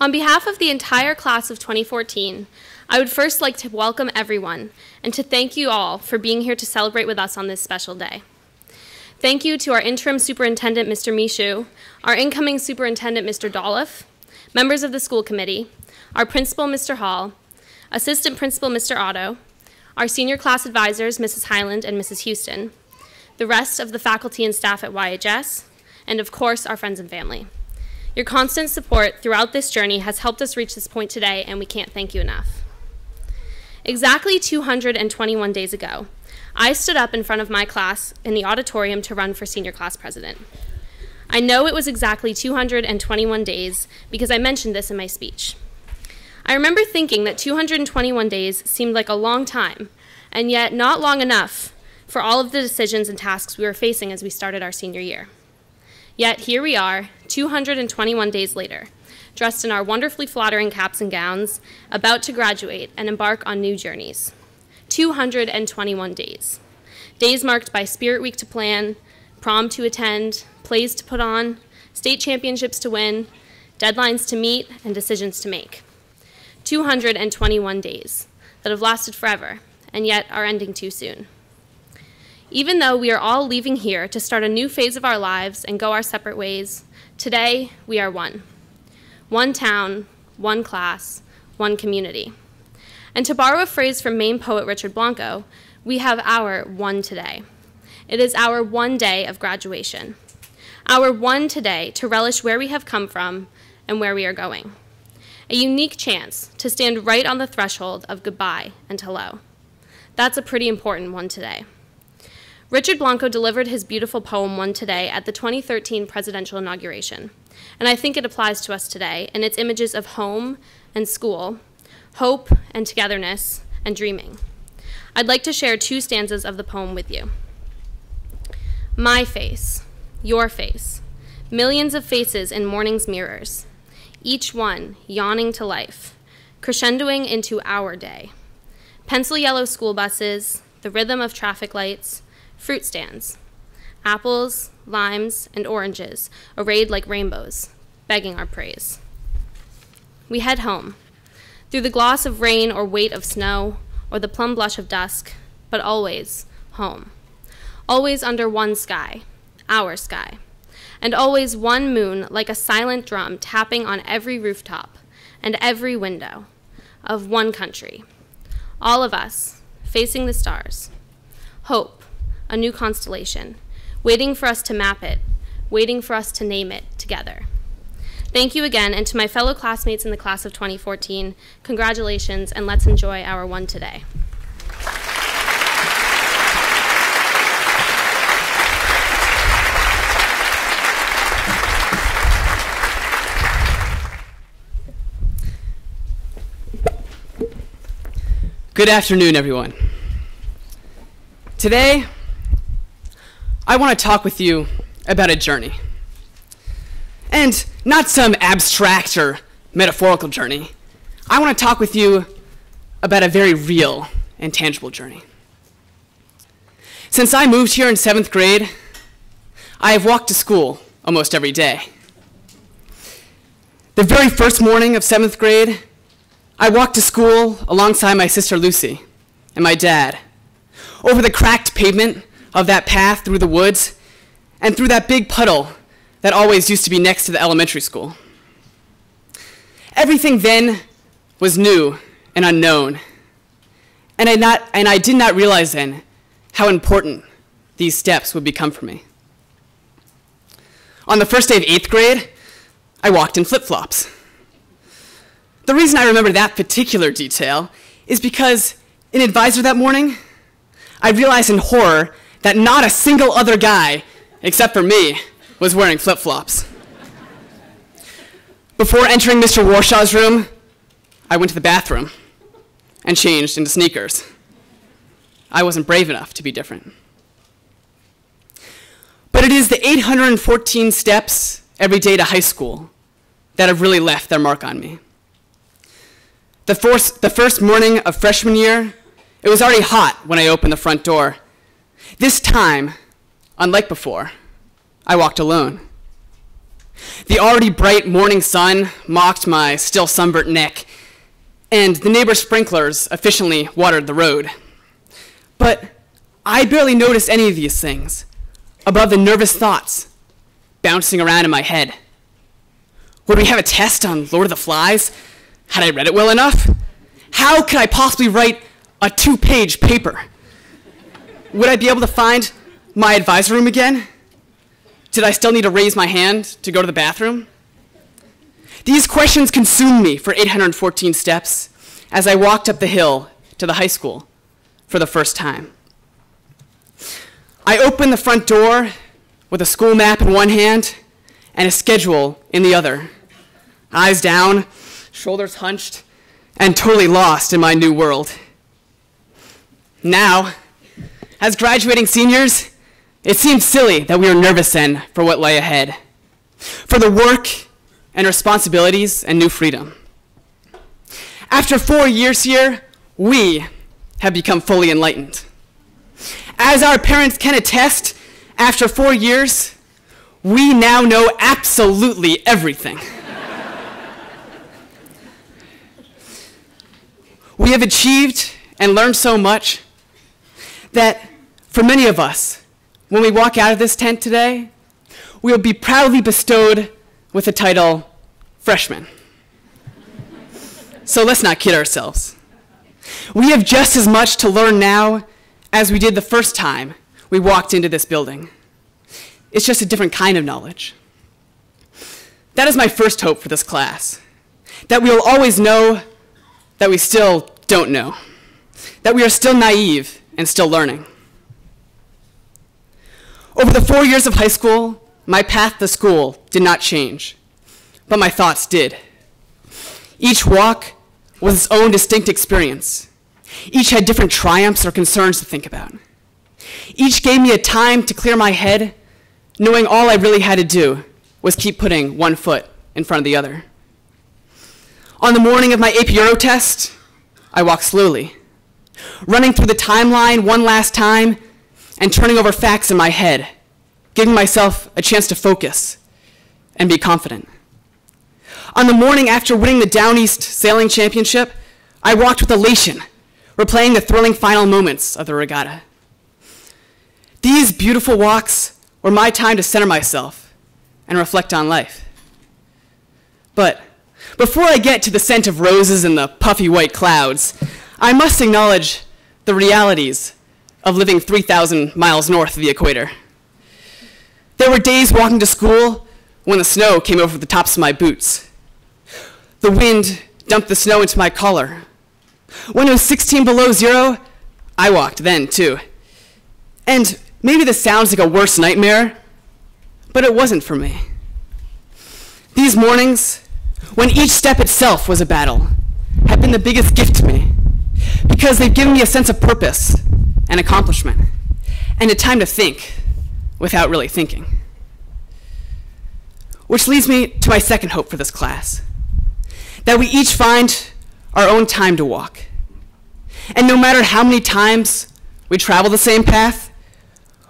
On behalf of the entire class of 2014, I would first like to welcome everyone and to thank you all for being here to celebrate with us on this special day. Thank you to our interim superintendent, Mr. Michaud, our incoming superintendent, Mr. Dolliff, members of the school committee, our principal, Mr. Hall, assistant principal, Mr. Otto, our senior class advisors, Mrs. Highland and Mrs. Houston, the rest of the faculty and staff at YHS, and of course, our friends and family. Your constant support throughout this journey has helped us reach this point today, and we can't thank you enough. Exactly 221 days ago, I stood up in front of my class in the auditorium to run for senior class president. I know it was exactly 221 days because I mentioned this in my speech. I remember thinking that 221 days seemed like a long time, and yet not long enough for all of the decisions and tasks we were facing as we started our senior year. Yet here we are, 221 days later, dressed in our wonderfully flattering caps and gowns, about to graduate and embark on new journeys. 221 days. Days marked by Spirit Week to plan, prom to attend, plays to put on, state championships to win, deadlines to meet, and decisions to make. 221 days that have lasted forever, and yet are ending too soon. Even though we are all leaving here to start a new phase of our lives and go our separate ways, today we are one. One town, one class, one community. And to borrow a phrase from Maine poet Richard Blanco, we have our one today. It is our one day of graduation. Our one today to relish where we have come from and where we are going. A unique chance to stand right on the threshold of goodbye and hello. That's a pretty important one today. Richard Blanco delivered his beautiful poem One Today at the 2013 presidential inauguration, and I think it applies to us today in its images of home and school, hope and togetherness, and dreaming. I'd like to share two stanzas of the poem with you. My face, your face, millions of faces in morning's mirrors, each one yawning to life, crescendoing into our day. Pencil yellow school buses, the rhythm of traffic lights, fruit stands, apples, limes, and oranges arrayed like rainbows, begging our praise. We head home, through the gloss of rain or weight of snow, or the plum blush of dusk, but always home. Always under one sky, our sky, and always one moon like a silent drum tapping on every rooftop and every window of one country. All of us facing the stars. Hope, a new constellation, waiting for us to map it, waiting for us to name it together. Thank you again, and to my fellow classmates in the class of 2014, congratulations, and let's enjoy our one today. Good afternoon, everyone. Today, I want to talk with you about a journey. And not some abstract or metaphorical journey. I want to talk with you about a very real and tangible journey. Since I moved here in 7th grade, I have walked to school almost every day. The very first morning of 7th grade, I walked to school alongside my sister Lucy and my dad, over the cracked pavement of that path through the woods and through that big puddle that always used to be next to the elementary school. Everything then was new and unknown, and I did not realize then how important these steps would become for me. On the first day of 8th grade, I walked in flip-flops. The reason I remember that particular detail is because in Advisor that morning, I realized in horror that not a single other guy, except for me, was wearing flip-flops. Before entering Mr. Warshaw's room, I went to the bathroom and changed into sneakers. I wasn't brave enough to be different. But it is the 814 steps every day to high school that have really left their mark on me. The first morning of freshman year, it was already hot when I opened the front door. This time, unlike before, I walked alone. The already bright morning sun mocked my still sunburnt neck, and the neighbor's sprinklers efficiently watered the road. But I barely noticed any of these things above the nervous thoughts bouncing around in my head. Would we have a test on Lord of the Flies? Had I read it well enough? How could I possibly write a 2-page paper? Would I be able to find my advisor room again? Did I still need to raise my hand to go to the bathroom? These questions consumed me for 814 steps as I walked up the hill to the high school for the first time. I opened the front door with a school map in one hand and a schedule in the other. Eyes down, shoulders hunched, and totally lost in my new world. Now, as graduating seniors, it seems silly that we were nervous then for what lay ahead, for the work and responsibilities and new freedom. After 4 years here, we have become fully enlightened. As our parents can attest, after 4 years, we now know absolutely everything. We have achieved and learned so much that for many of us, when we walk out of this tent today, we will be proudly bestowed with the title freshman. So let's not kid ourselves. We have just as much to learn now as we did the first time we walked into this building. It's just a different kind of knowledge. That is my first hope for this class, that we will always know that we still don't know, that we are still naive and still learning. Over the 4 years of high school, my path to school did not change, but my thoughts did. Each walk was its own distinct experience. Each had different triumphs or concerns to think about. Each gave me a time to clear my head, knowing all I really had to do was keep putting one foot in front of the other. On the morning of my AP Euro test, I walked slowly, running through the timeline one last time and turning over facts in my head, giving myself a chance to focus and be confident. On the morning after winning the Down East Sailing Championship, I walked with elation, replaying the thrilling final moments of the regatta. These beautiful walks were my time to center myself and reflect on life. But before I get to the scent of roses and the puffy white clouds, I must acknowledge the realities of living 3,000 miles north of the equator. There were days walking to school when the snow came over the tops of my boots. The wind dumped the snow into my collar. When it was 16 below zero, I walked then too. And maybe this sounds like a worse nightmare, but it wasn't for me. These mornings, when each step itself was a battle, have been the biggest gift to me, because they've given me a sense of purpose and accomplishment, and a time to think without really thinking. Which leads me to my second hope for this class, that we each find our own time to walk. And no matter how many times we travel the same path,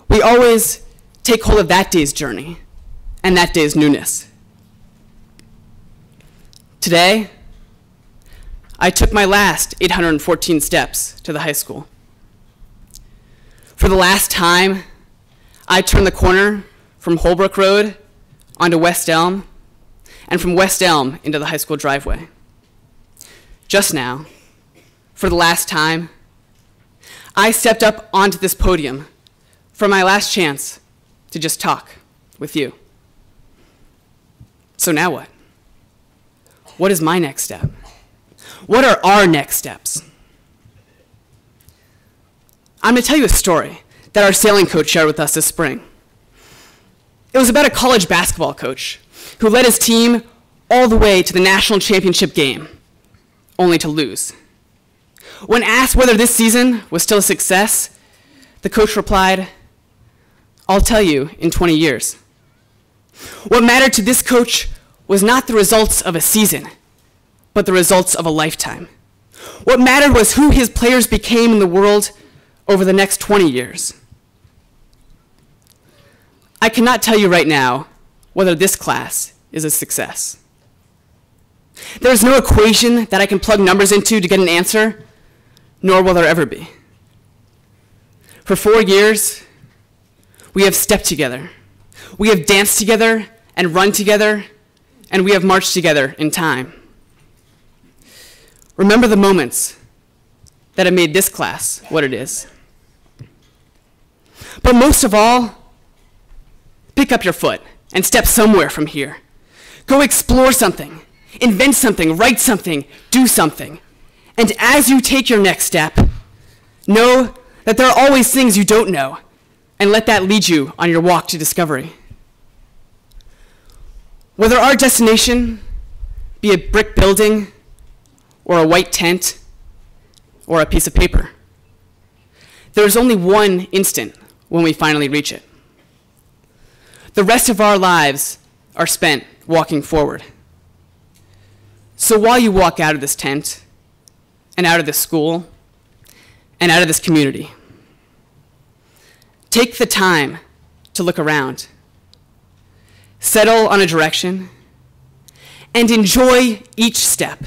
we always take hold of that day's journey and that day's newness. Today, I took my last 814 steps to the high school. For the last time, I turned the corner from Holbrook Road onto West Elm, and from West Elm into the high school driveway. Just now, for the last time, I stepped up onto this podium for my last chance to just talk with you. So now what? What is my next step? What are our next steps? I'm going to tell you a story that our sailing coach shared with us this spring. It was about a college basketball coach who led his team all the way to the national championship game, only to lose. When asked whether this season was still a success, the coach replied, "I'll tell you in 20 years." What mattered to this coach was not the results of a season, but the results of a lifetime. What mattered was who his players became in the world over the next 20 years. I cannot tell you right now whether this class is a success. There's no equation that I can plug numbers into to get an answer, nor will there ever be. For 4 years, we have stepped together. We have danced together and run together, and we have marched together in time. Remember the moments that have made this class what it is. But most of all, pick up your foot and step somewhere from here. Go explore something, invent something, write something, do something. And as you take your next step, know that there are always things you don't know, and let that lead you on your walk to discovery. Whether our destination be a brick building, or a white tent, or a piece of paper, there is only one instant when we finally reach it. The rest of our lives are spent walking forward. So while you walk out of this tent, and out of this school, and out of this community, take the time to look around, settle on a direction, and enjoy each step,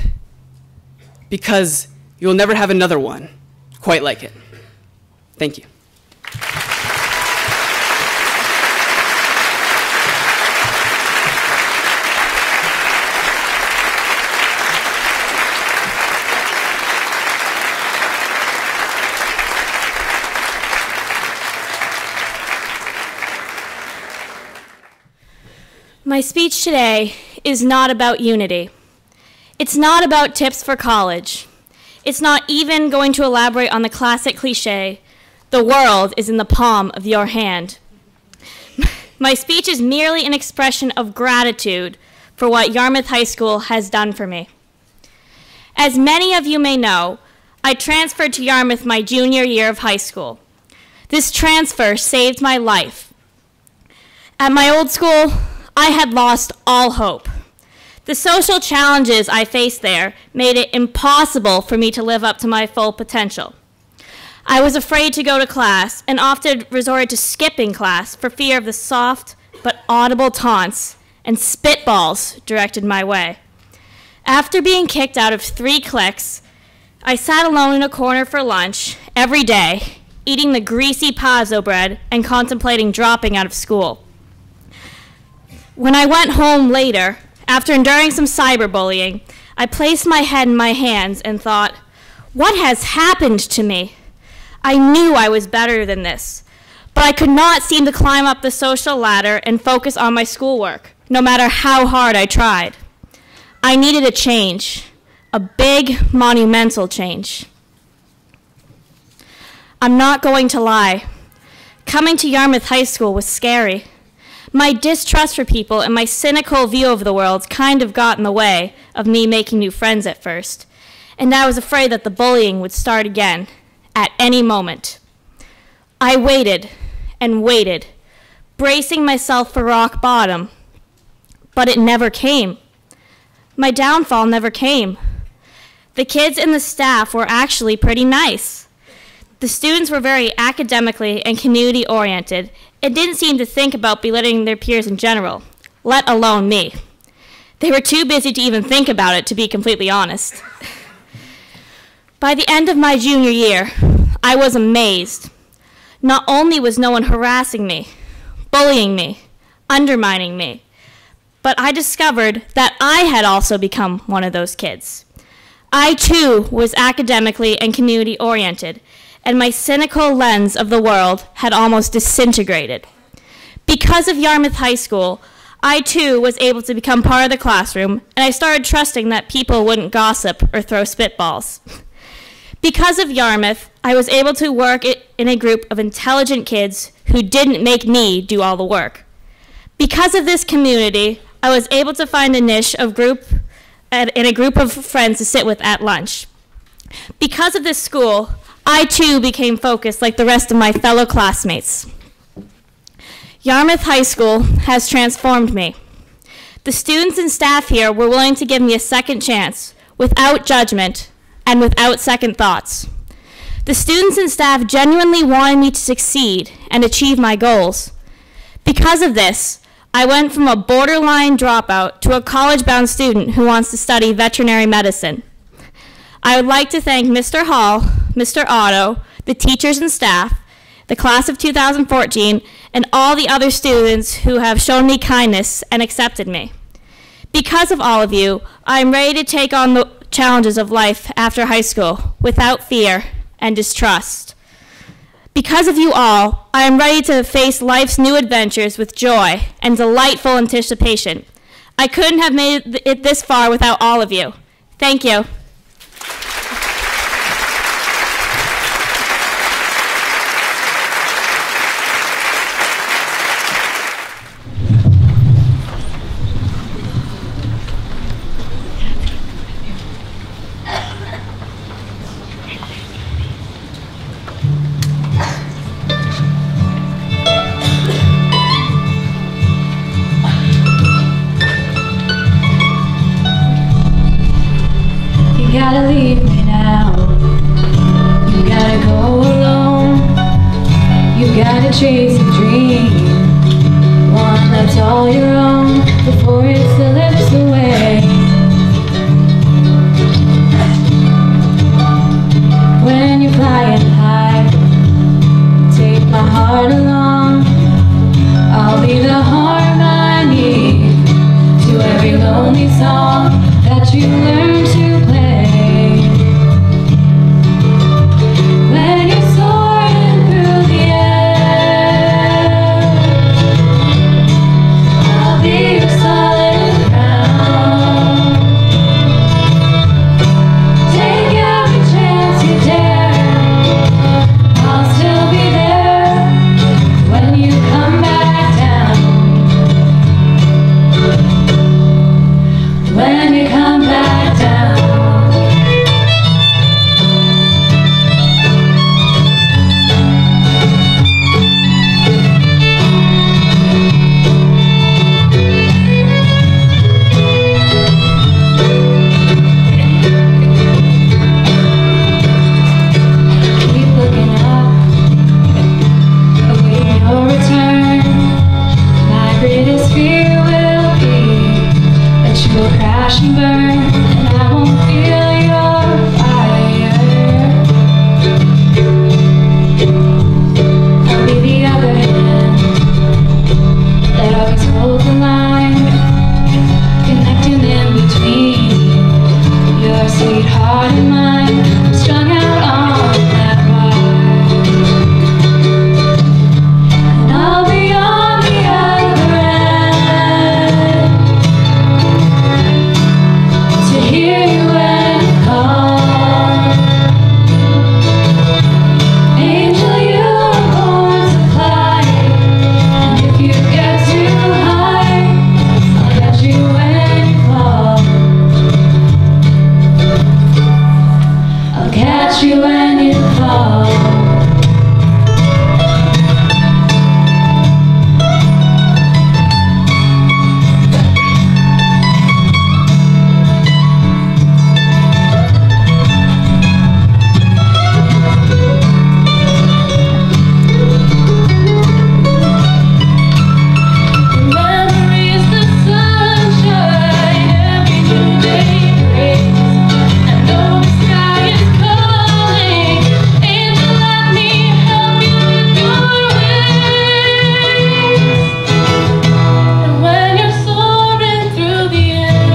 because you'll never have another one quite like it. Thank you. My speech today is not about unity. It's not about tips for college. It's not even going to elaborate on the classic cliche, the world is in the palm of your hand. My speech is merely an expression of gratitude for what Yarmouth High School has done for me. As many of you may know, I transferred to Yarmouth my junior year of high school. This transfer saved my life. At my old school, I had lost all hope. The social challenges I faced there made it impossible for me to live up to my full potential. I was afraid to go to class and often resorted to skipping class for fear of the soft but audible taunts and spitballs directed my way. After being kicked out of 3 cliques, I sat alone in a corner for lunch every day, eating the greasy pazzo bread and contemplating dropping out of school. When I went home later, after enduring some cyberbullying, I placed my head in my hands and thought, what has happened to me? I knew I was better than this, but I could not seem to climb up the social ladder and focus on my schoolwork, no matter how hard I tried. I needed a change, a big, monumental change. I'm not going to lie. Coming to Yarmouth High School was scary. My distrust for people and my cynical view of the world kind of got in the way of me making new friends at first, and I was afraid that the bullying would start again at any moment. I waited and waited, bracing myself for rock bottom, but it never came. My downfall never came. The kids and the staff were actually pretty nice. The students were very academically and community-oriented and didn't seem to think about belittling their peers in general, let alone me. They were too busy to even think about it, to be completely honest. By the end of my junior year, I was amazed. Not only was no one harassing me, bullying me, undermining me, but I discovered that I had also become one of those kids. I too was academically and community-oriented, and my cynical lens of the world had almost disintegrated. Because of Yarmouth High School, I too was able to become part of the classroom, and I started trusting that people wouldn't gossip or throw spitballs. Because of Yarmouth, I was able to work in a group of intelligent kids who didn't make me do all the work. Because of this community, I was able to find a niche in a group of friends to sit with at lunch. Because of this school, I too became focused like the rest of my fellow classmates. Yarmouth High School has transformed me. The students and staff here were willing to give me a second chance without judgment and without second thoughts. The students and staff genuinely wanted me to succeed and achieve my goals. Because of this, I went from a borderline dropout to a college-bound student who wants to study veterinary medicine. I would like to thank Mr. Hall, Mr. Otto, the teachers and staff, the class of 2014, and all the other students who have shown me kindness and accepted me. Because of all of you, I am ready to take on the challenges of life after high school without fear and distrust. Because of you all, I am ready to face life's new adventures with joy and delightful anticipation. I couldn't have made it this far without all of you. Thank you. You gotta leave me now. You gotta go alone. You gotta chase a dream, one that's all your own, before it slips away. When you're flying high, take my heart along. I'll be the harmony to every lonely song that you learn to play. When you're soaring through the air, I'll be your solid ground. Take every chance you dare, I'll still be there when you come back down. When you come back down. Keep looking up, awaiting your return. My greatest fear will be that you will crash and burn, and I won't feel your fire. I'll be the other hand that always holds the line, connecting in between your sweetheart and mine. I'm strung out on that wire, and I'll be on the other end to hear you when you call. Angel, you were born to fly, and if you get too high, I'll catch you when you fall. I'll catch you when you fall. Memories, the sunshine, every new day brings. I know the sky is calling. Angel, let me help you with your wings. And when you're soaring through the air,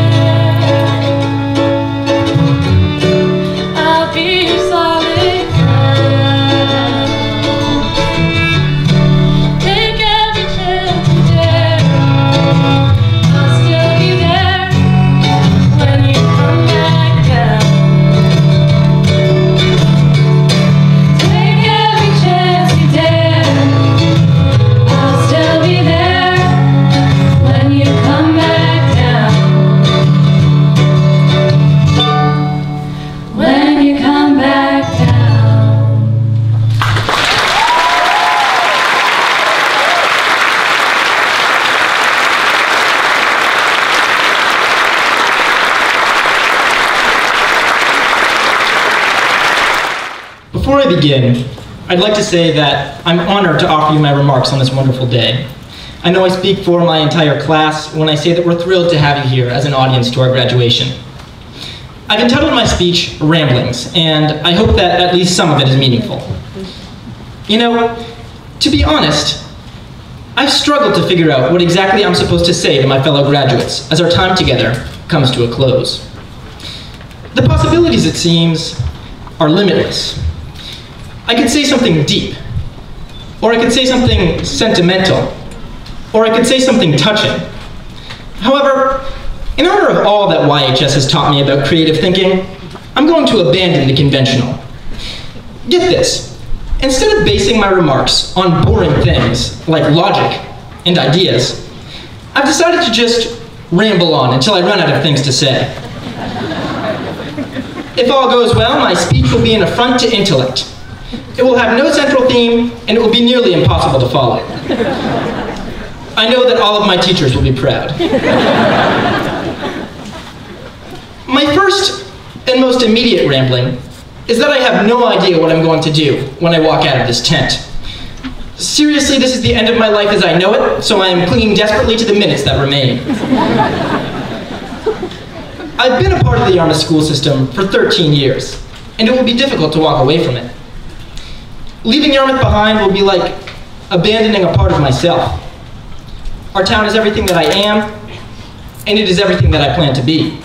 I'll be your solid ground. Take every chance you dare, I'll still be there when you come back down. Take every chance you dare, I'll still be there when you come back down. When you come back down. Before I begin, I'd like to say that I'm honored to offer you my remarks on this wonderful day. I know I speak for my entire class when I say that we're thrilled to have you here as an audience to our graduation. I've entitled my speech Ramblings, and I hope that at least some of it is meaningful. You know, to be honest, I've struggled to figure out what exactly I'm supposed to say to my fellow graduates as our time together comes to a close. The possibilities, it seems, are limitless. I could say something deep, or I could say something sentimental, or I could say something touching. However, in honor of all that YHS has taught me about creative thinking, I'm going to abandon the conventional. Get this, instead of basing my remarks on boring things like logic and ideas, I've decided to just ramble on until I run out of things to say. If all goes well, my speech will be an affront to intellect. It will have no central theme, and it will be nearly impossible to follow. I know that all of my teachers will be proud. My first and most immediate rambling is that I have no idea what I'm going to do when I walk out of this tent. Seriously, this is the end of my life as I know it, so I am clinging desperately to the minutes that remain. I've been a part of the Yarmouth school system for 13 years, and it will be difficult to walk away from it. Leaving Yarmouth behind will be like abandoning a part of myself. Our town is everything that I am, and it is everything that I plan to be.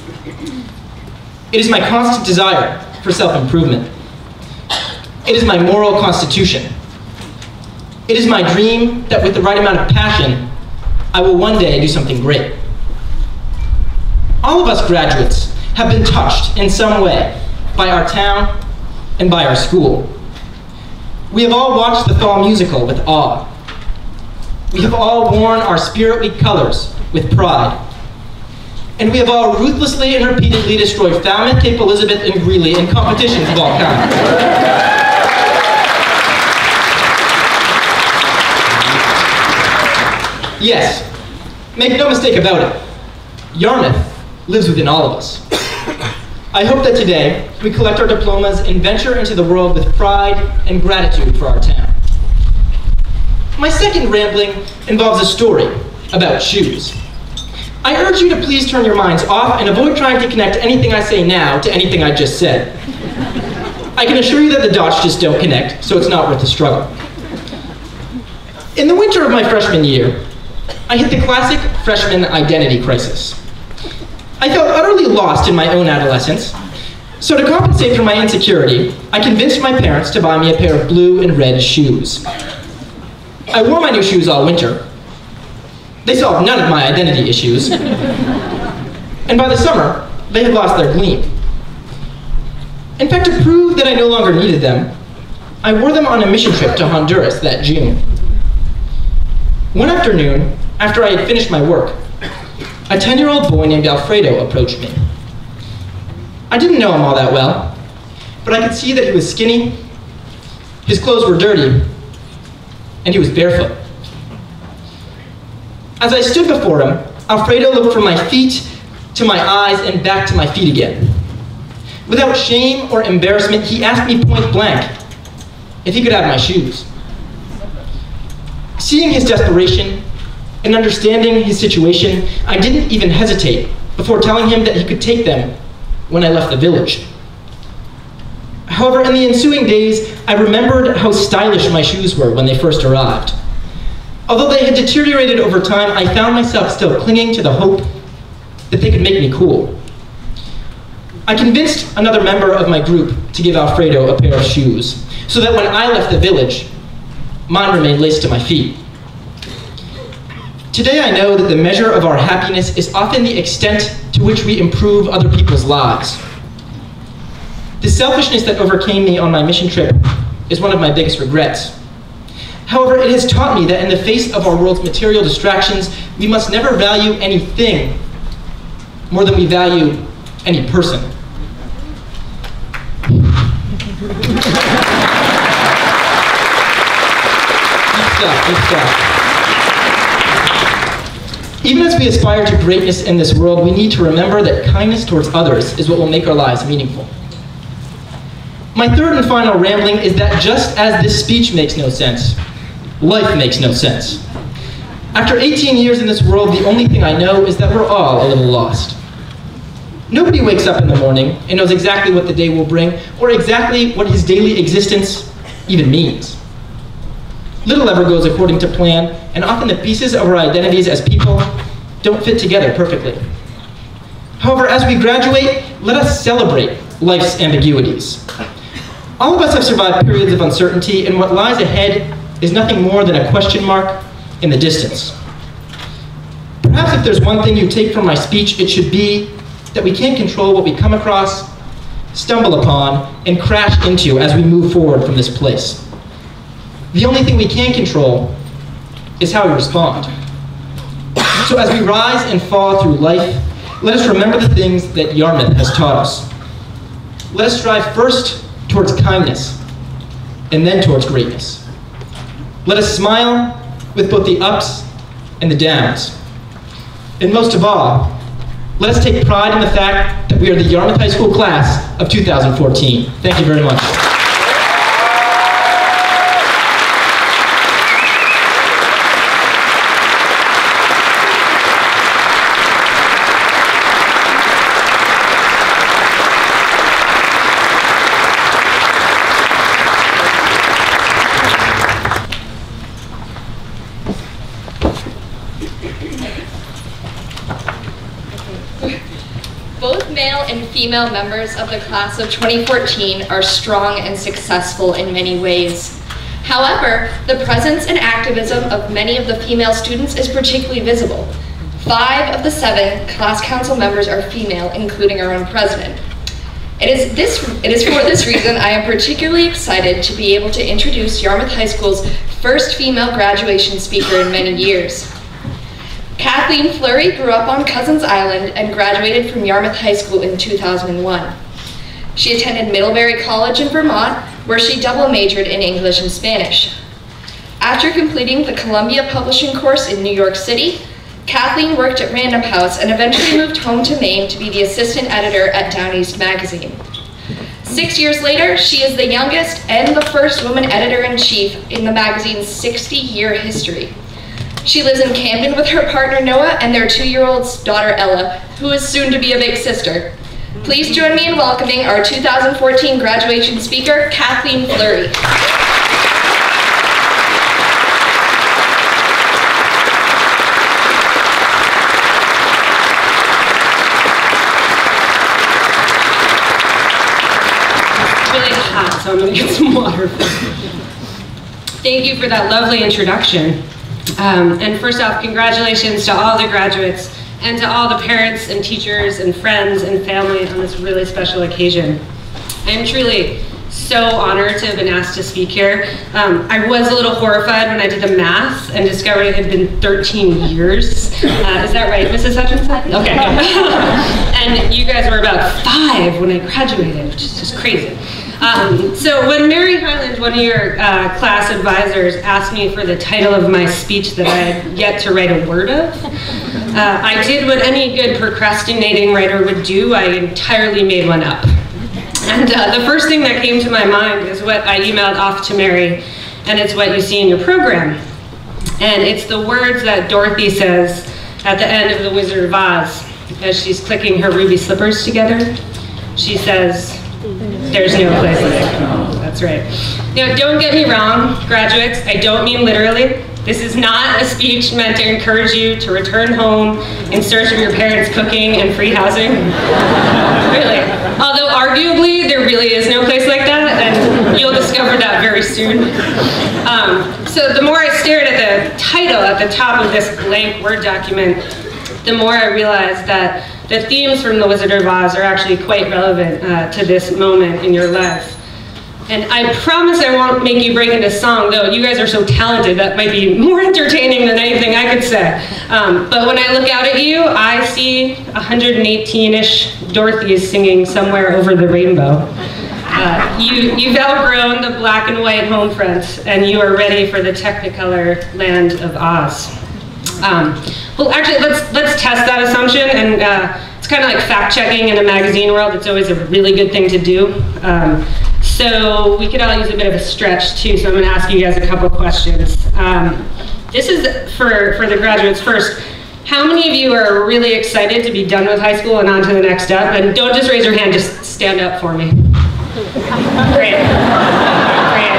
It is my constant desire for self-improvement. It is my moral constitution. It is my dream that with the right amount of passion, I will one day do something great. All of us graduates have been touched in some way by our town and by our school. We have all watched the fall musical with awe. We have all worn our Spirit Week colors with pride. And we have all ruthlessly and repeatedly destroyed Falmouth, Cape Elizabeth, and Greeley in competitions of all kinds. Yes, make no mistake about it, Yarmouth lives within all of us. I hope that today we collect our diplomas and venture into the world with pride and gratitude for our town. My second rambling involves a story about shoes. I urge you to please turn your minds off and avoid trying to connect anything I say now to anything I just said. I can assure you that the dots just don't connect, so it's not worth the struggle. In the winter of my freshman year, I hit the classic freshman identity crisis. I felt utterly lost in my own adolescence, so to compensate for my insecurity, I convinced my parents to buy me a pair of blue and red shoes. I wore my new shoes all winter. They solved none of my identity issues. And by the summer, they had lost their gleam. In fact, to prove that I no longer needed them, I wore them on a mission trip to Honduras that June. One afternoon, after I had finished my work, a 10-year-old boy named Alfredo approached me. I didn't know him all that well, but I could see that he was skinny, his clothes were dirty, and he was barefoot. As I stood before him, Alfredo looked from my feet to my eyes and back to my feet again. Without shame or embarrassment, he asked me point blank if he could have my shoes. Seeing his desperation and understanding his situation, I didn't even hesitate before telling him that he could take them when I left the village. However, in the ensuing days, I remembered how stylish my shoes were when they first arrived. Although they had deteriorated over time, I found myself still clinging to the hope that they could make me cool. I convinced another member of my group to give Alfredo a pair of shoes, so that when I left the village, mine remained laced to my feet. Today I know that the measure of our happiness is often the extent to which we improve other people's lives. The selfishness that overcame me on my mission trip is one of my biggest regrets. However, it has taught me that in the face of our world's material distractions, we must never value anything more than we value any person. Deep stuff. Even as we aspire to greatness in this world, we need to remember that kindness towards others is what will make our lives meaningful. My third and final rambling is that just as this speech makes no sense, life makes no sense. After 18 years in this world, the only thing I know is that we're all a little lost. Nobody wakes up in the morning and knows exactly what the day will bring, or exactly what his daily existence even means. Little ever goes according to plan, and often the pieces of our identities as people don't fit together perfectly. However, as we graduate, let us celebrate life's ambiguities. All of us have survived periods of uncertainty, and what lies ahead is nothing more than a question mark in the distance. Perhaps if there's one thing you take from my speech, it should be that we can't control what we come across, stumble upon, and crash into as we move forward from this place. The only thing we can control is how we respond. So as we rise and fall through life, let us remember the things that Yarmouth has taught us. Let us strive first towards kindness, and then towards greatness. Let us smile with both the ups and the downs. And most of all, let us take pride in the fact that we are the Yarmouth High School class of 2014. Thank you very much. Both male and female members of the class of 2014 are strong and successful in many ways. However, the presence and activism of many of the female students is particularly visible. 5 of the 7 class council members are female, including our own president. It is for this reason I am particularly excited to be able to introduce Yarmouth High School's first female graduation speaker in many years. Kathleen Fleury grew up on Cousins Island and graduated from Yarmouth High School in 2001. She attended Middlebury College in Vermont, where she double majored in English and Spanish. After completing the Columbia Publishing course in New York City, Kathleen worked at Random House and eventually moved home to Maine to be the assistant editor at Down East magazine. 6 years later, she is the youngest and the first woman editor-in-chief in the magazine's 60-year history. She lives in Camden with her partner Noah and their 2-year-old daughter Ella, who is soon to be a big sister. Please join me in welcoming our 2014 graduation speaker, Kathleen Fleury. It's really hot, so I'm going to get some water. Thank you for that lovely introduction. And first off, congratulations to all the graduates and to all the parents and teachers and friends and family on this really special occasion. I am truly so honored to have been asked to speak here. I was a little horrified when I did the math and discovered it had been 13 years. Is that right, Mrs. Hutchinson? Okay. And you guys were about 5 when I graduated, which is just crazy. So when Mary Highland, one of your class advisors, asked me for the title of my speech that I had yet to write a word of, I did what any good procrastinating writer would do. I entirely made one up. And the first thing that came to my mind is what I emailed off to Mary, and it's what you see in your program. And it's the words that Dorothy says at the end of The Wizard of Oz as she's clicking her ruby slippers together. She says, "There's no place like home." That's right. Now, don't get me wrong, graduates, I don't mean literally. This is not a speech meant to encourage you to return home in search of your parents' cooking and free housing. Really. Although arguably, there really is no place like that, and you'll discover that very soon. So the more I stared at the title at the top of this blank Word document, the more I realized that the themes from The Wizard of Oz are actually quite relevant to this moment in your life. And I promise I won't make you break into song, though you guys are so talented that might be more entertaining than anything I could say. But when I look out at you, I see 118-ish Dorothys singing Somewhere Over the Rainbow. You've outgrown the black and white home front, and you are ready for the Technicolor land of Oz. Well, actually, let's test that assumption, and it's kind of like fact-checking in a magazine world. It's always a really good thing to do. So we could all use a bit of a stretch, too, so I'm going to ask you guys a couple questions. This is for the graduates first. How many of you are really excited to be done with high school and on to the next step? And don't just raise your hand, just stand up for me. Great. Great.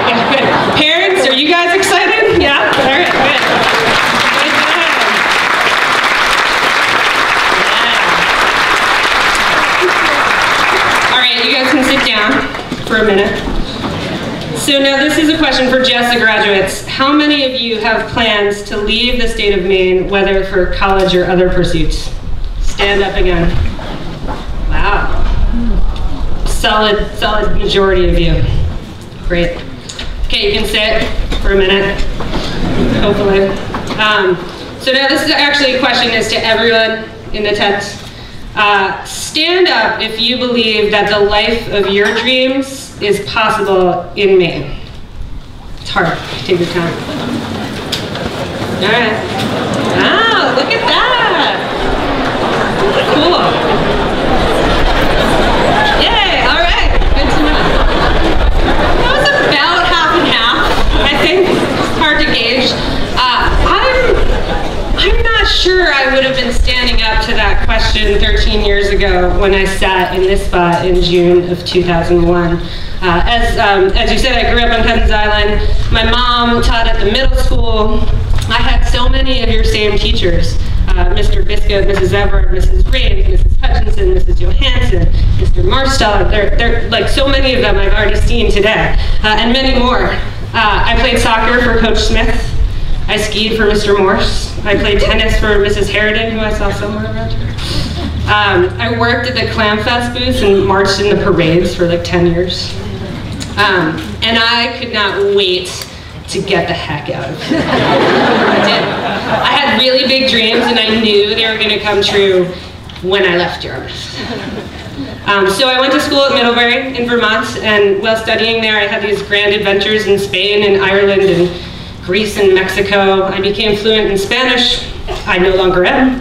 Yeah, good. Parents, are you guys excited? Yeah? All right, good. Good job. Yeah. All right, you guys can sit down for a minute. So now this is a question for just the graduates. How many of you have plans to leave the state of Maine, whether for college or other pursuits? Stand up again. Wow. Solid majority of you. Great. Okay, you can sit for a minute, hopefully. So now this is actually a question is to everyone in the tent. Stand up if you believe that the life of your dreams is possible in Maine. It's hard. Take your time. All right. Wow, look at that. Cool. Yay, all right. Good to know. That was about half and half, I think. It's hard to gauge. I'm not sure I would have been standing up to that question 13 years ago when I sat in this spot in June of 2001. As you said, I grew up on Cousins Island. My mom taught at the middle school. I had so many of your same teachers. Mr. Biscuit, Mrs. Everett, Mrs. Rains, Mrs. Hutchinson, Mrs. Johansson, Mr. Marstall. They're like so many of them I've already seen today, and many more. I played soccer for Coach Smith. I skied for Mr. Morse. I played tennis for Mrs. Harridan, who I saw somewhere around here. I worked at the Clam Fest booth and marched in the parades for like 10 years. And I could not wait to get the heck out of here. I did. I had really big dreams and I knew they were going to come true when I left Yarmouth. So I went to school at Middlebury in Vermont, and while studying there I had these grand adventures in Spain and Ireland and Greece and Mexico. I became fluent in Spanish. I no longer am.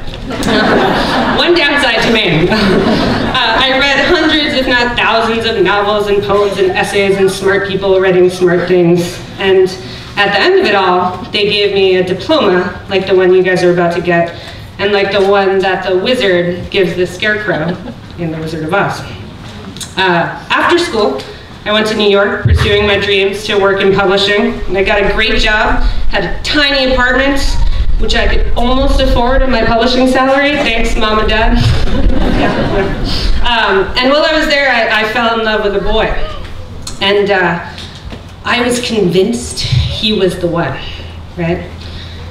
One downside to Maine. I read hundreds, if not thousands, of novels and poems and essays and smart people writing smart things. And at the end of it all, they gave me a diploma, like the one you guys are about to get, and like the one that the wizard gives the scarecrow in The Wizard of Oz. After school, I went to New York pursuing my dreams to work in publishing. I got a great job, had a tiny apartment, which I could almost afford on my publishing salary. Thanks, Mom and Dad. And while I was there, I fell in love with a boy. And I was convinced he was the one, right?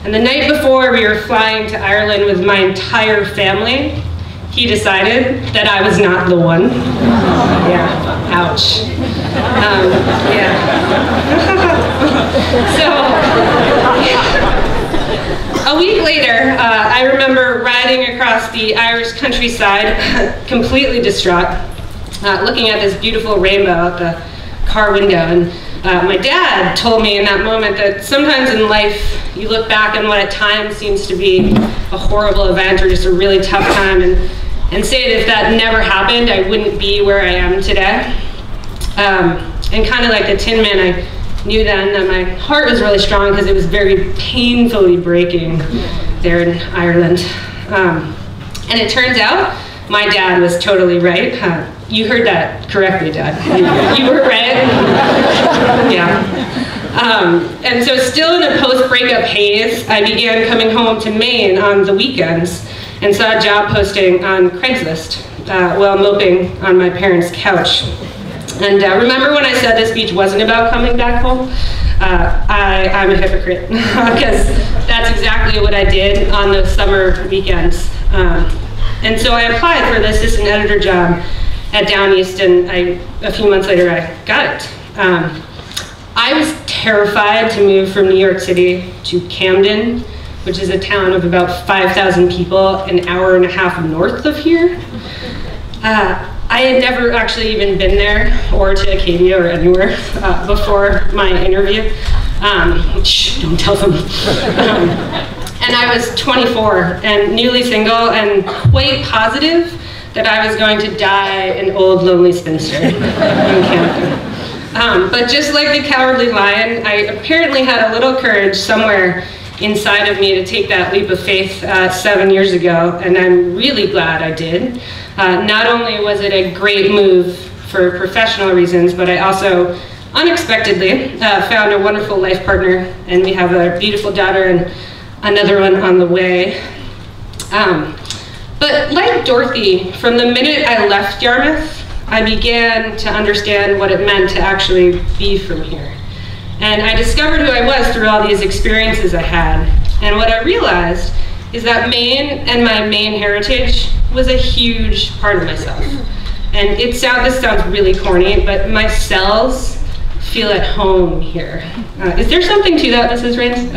And the night before we were flying to Ireland with my entire family, he decided that I was not the one. Yeah, ouch. Yeah. So, a week later, I remember riding across the Irish countryside, completely distraught, looking at this beautiful rainbow out the car window. And my dad told me in that moment that sometimes in life, you look back on what at times seems to be a horrible event or just a really tough time and say that if that never happened, I wouldn't be where I am today. And kind of like the Tin Man, I knew then that my heart was really strong because it was very painfully breaking there in Ireland. And it turns out my dad was totally right. You heard that correctly, Dad. You were right. Yeah. And so still in a post-breakup haze, I began coming home to Maine on the weekends and saw a job posting on Craigslist while moping on my parents' couch. And remember when I said this speech wasn't about coming back home? I'm a hypocrite, because that's exactly what I did on those summer weekends. And so I applied for the assistant editor job at Down East, and a few months later I got it. I was terrified to move from New York City to Camden, which is a town of about 5,000 people, an hour and a half north of here. I had never actually even been there, or to Acadia or anywhere, before my interview. Shh, don't tell them. And I was 24 and newly single and quite positive that I was going to die an old lonely spinster in Camden. But just like the Cowardly Lion, I apparently had a little courage somewhere inside of me to take that leap of faith 7 years ago, and I'm really glad I did. Not only was it a great move for professional reasons, but I also unexpectedly found a wonderful life partner, and we have a beautiful daughter and another one on the way. But like Dorothy, from the minute I left Yarmouth, I began to understand what it meant to actually be from here. And I discovered who I was through all these experiences I had. And what I realized is that Maine and my Maine heritage was a huge part of myself. And this sounds really corny, but my cells feel at home here. Is there something to that, Mrs. Rains?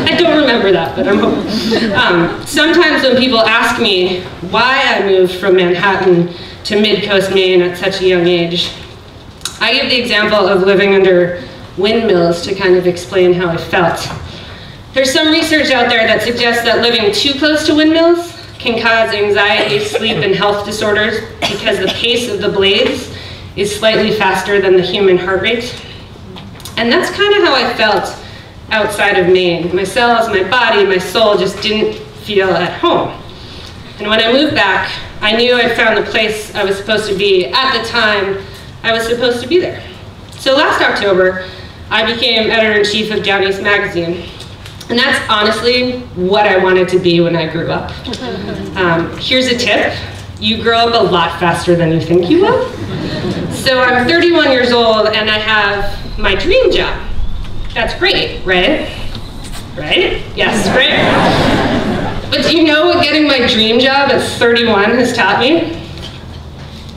I don't remember that, but I'm hoping. Sometimes when people ask me why I moved from Manhattan to Mid-Coast Maine at such a young age, I give the example of living under windmills to kind of explain how I felt. There's some research out there that suggests that living too close to windmills can cause anxiety, sleep, and health disorders because the pace of the blades is slightly faster than the human heart rate. And that's kind of how I felt outside of Maine. My cells, my body, my soul just didn't feel at home. And when I moved back, I knew I'd found the place I was supposed to be at the time I was supposed to be there. So last October, I became editor-in-chief of Down East magazine. And that's honestly what I wanted to be when I grew up. Here's a tip. You grow up a lot faster than you think you will. So I'm 31 years old and I have my dream job. That's great, right? Right? Yes, right? But do you know what getting my dream job at 31 has taught me?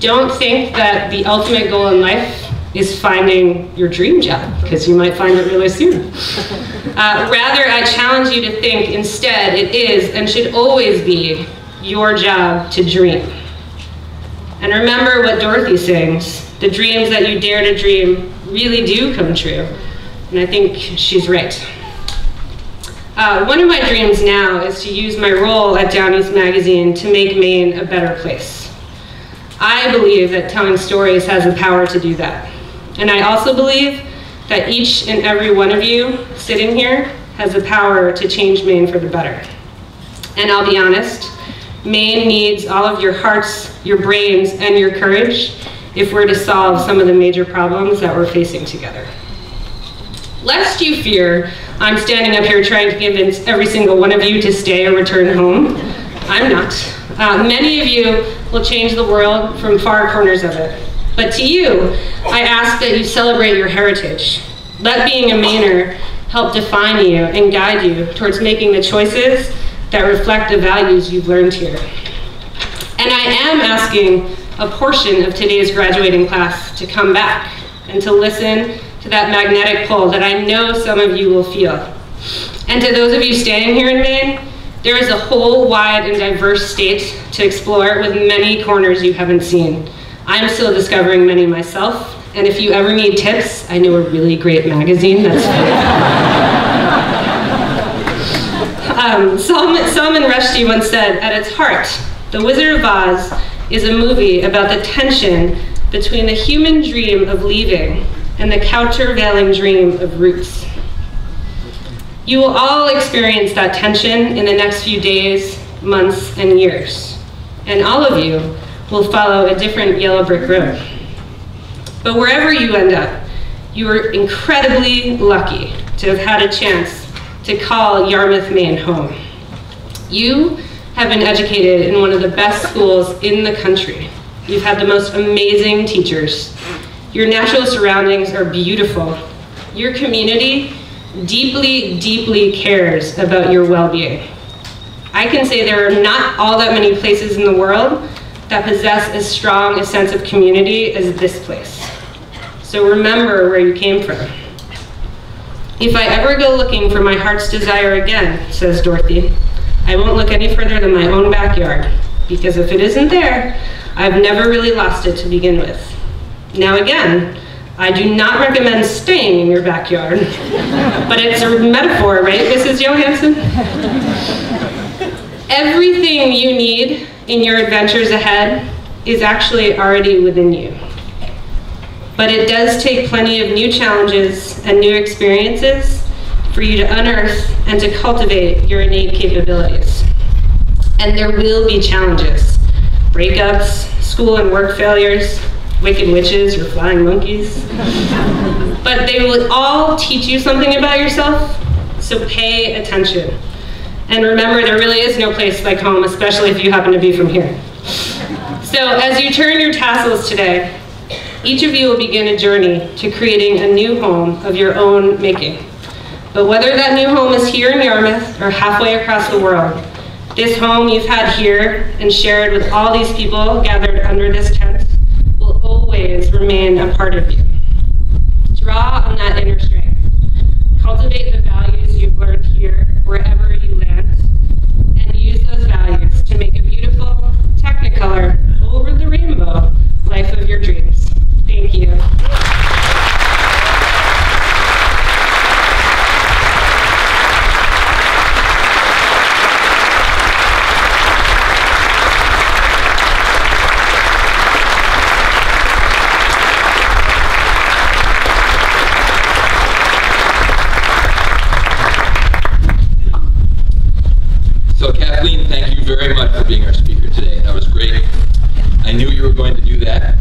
Don't think that the ultimate goal in life is finding your dream job, because you might find it really soon. Rather, I challenge you to think instead it is and should always be your job to dream. And remember what Dorothy sings, the dreams that you dare to dream really do come true. And I think she's right. One of my dreams now is to use my role at Down East magazine to make Maine a better place. I believe that telling stories has the power to do that. And I also believe that each and every one of you sitting here has the power to change Maine for the better. And I'll be honest, Maine needs all of your hearts, your brains, and your courage if we're to solve some of the major problems that we're facing together. Lest you fear I'm standing up here trying to convince every single one of you to stay or return home, I'm not. Many of you will change the world from far corners of it. But to you, I ask that you celebrate your heritage. Let being a Mainer help define you and guide you towards making the choices that reflect the values you've learned here. And I am asking a portion of today's graduating class to come back and to listen to that magnetic pull that I know some of you will feel. And to those of you staying here in Maine, there is a whole wide and diverse state to explore with many corners you haven't seen. I'm still discovering many myself, and if you ever need tips, I know a really great magazine that's Salman Rushdie once said, at its heart, The Wizard of Oz is a movie about the tension between the human dream of leaving and the countervailing dream of roots. You will all experience that tension in the next few days, months, and years. And all of you will follow a different yellow brick road. But wherever you end up, you are incredibly lucky to have had a chance to call Yarmouth, Maine home. You have been educated in one of the best schools in the country. You've had the most amazing teachers. Your natural surroundings are beautiful. Your community deeply, deeply cares about your well-being. I can say there are not all that many places in the world that possess as strong a sense of community as this place. So remember where you came from. If I ever go looking for my heart's desire again, says Dorothy, I won't look any further than my own backyard, because if it isn't there, I've never really lost it to begin with. Now again, I do not recommend staying in your backyard, but it's a metaphor, right, Mrs. Johansson? Everything you need in your adventures ahead is actually already within you. But it does take plenty of new challenges and new experiences for you to unearth and to cultivate your innate capabilities. And there will be challenges, breakups, school and work failures, wicked witches or flying monkeys. But they will all teach you something about yourself, so pay attention. And remember, there really is no place like home, especially if you happen to be from here. So as you turn your tassels today, each of you will begin a journey to creating a new home of your own making. But whether that new home is here in Yarmouth or halfway across the world, this home you've had here and shared with all these people gathered under this tent will always remain a part of you. Draw on that inner strength. Cultivate the values you've learned here wherever you land, and use those values to make a beautiful, technicolor, over the rainbow life of your dreams. Thank you. So Kathleen, thank you very much for being our speaker today. That was great. I knew you were going to do that.